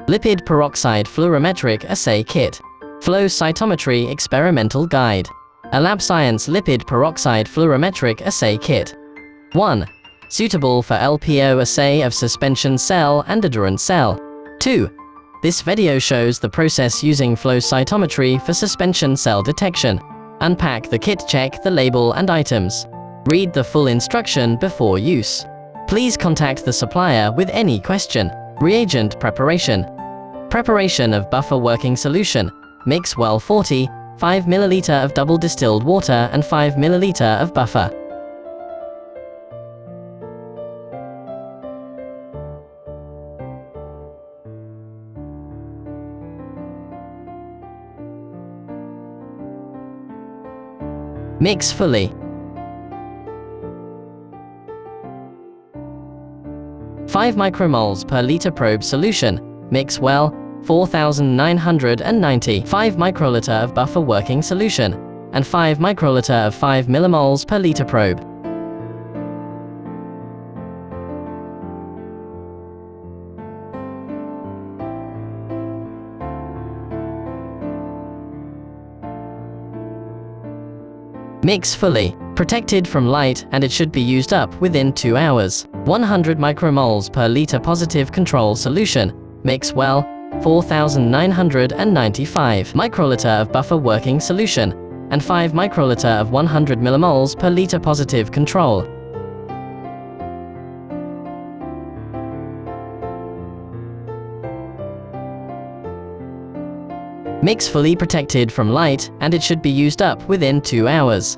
Lipid Peroxide Fluorometric Assay Kit. Flow Cytometry Experimental Guide. Elabscience Lipid Peroxide Fluorometric Assay Kit. 1. Suitable for LPO assay of suspension cell and adherent cell. 2. This video shows the process using flow cytometry for suspension cell detection. Unpack the kit, check the label and items. Read the full instruction before use. Please contact the supplier with any question. Reagent preparation. Preparation of buffer working solution. Mix well 40, 5 ml of double distilled water and 5 ml of buffer. Mix fully. 5 micromoles per liter probe solution. Mix well, 4,990. 5 microliter of buffer working solution, and 5 microliter of 5 millimoles per liter probe. Mix fully. Protected from light, and it should be used up within 2 hours. 100 micromoles per liter positive control solution. Mix well, 4,995 microliter of buffer working solution, and 5 microliter of 100 millimoles per liter positive control. Mix fully, protected from light, and it should be used up within 2 hours.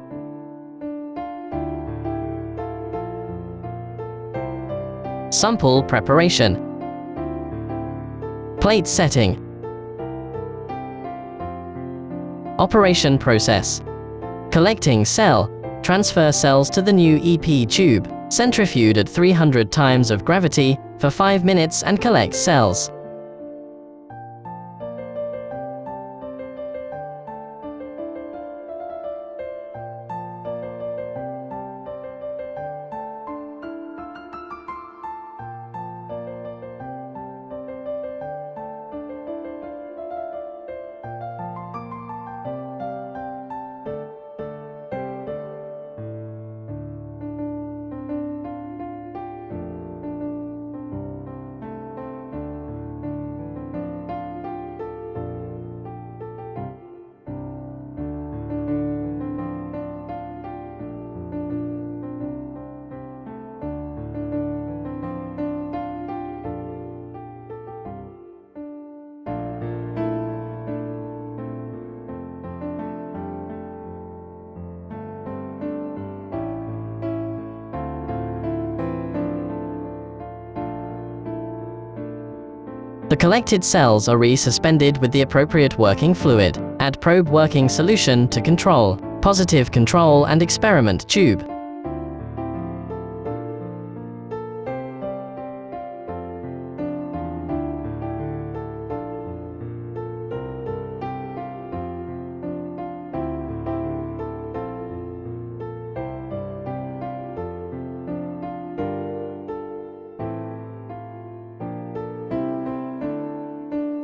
Sample preparation. Plate setting. Operation process. Collecting cell. Transfer cells to the new EP tube. Centrifuge at 300 times of gravity for 5 minutes and collect cells. The collected cells are resuspended with the appropriate working fluid. Add probe working solution to control, positive control and experiment tube.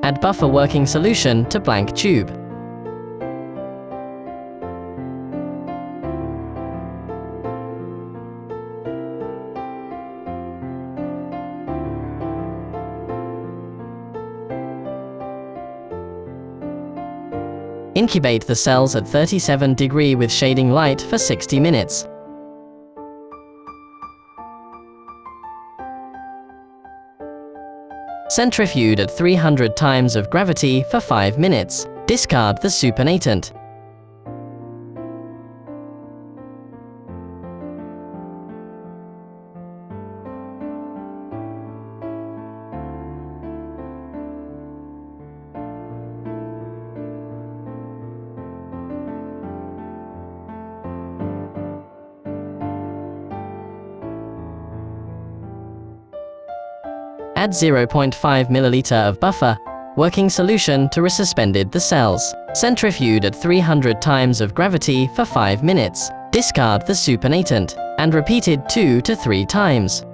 Add buffer working solution to blank tube. Incubate the cells at 37° with shading light for 60 minutes. Centrifuge at 300 times of gravity for 5 minutes. Discard the supernatant. Add 0.5 ml of buffer working solution to resuspended the cells. Centrifuge at 300 times of gravity for 5 minutes. Discard the supernatant, and repeated 2 to 3 times.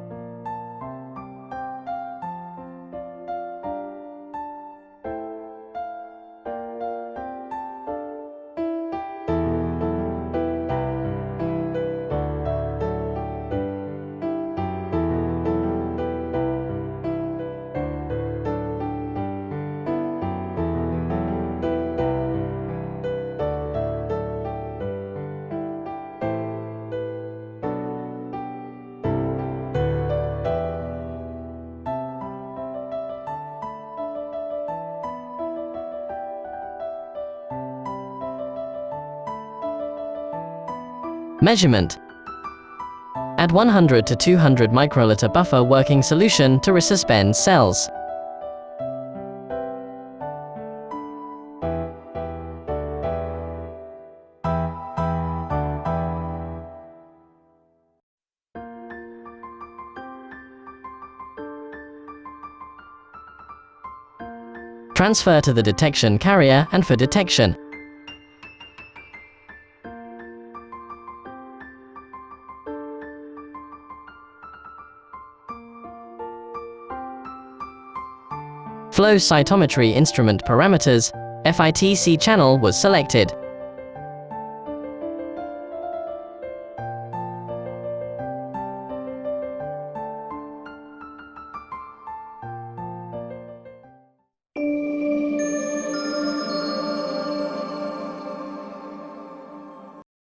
Measurement. Add 100 to 200 microliter buffer working solution to resuspend cells. Transfer to the detection carrier and for detection. Flow cytometry instrument parameters, FITC channel was selected.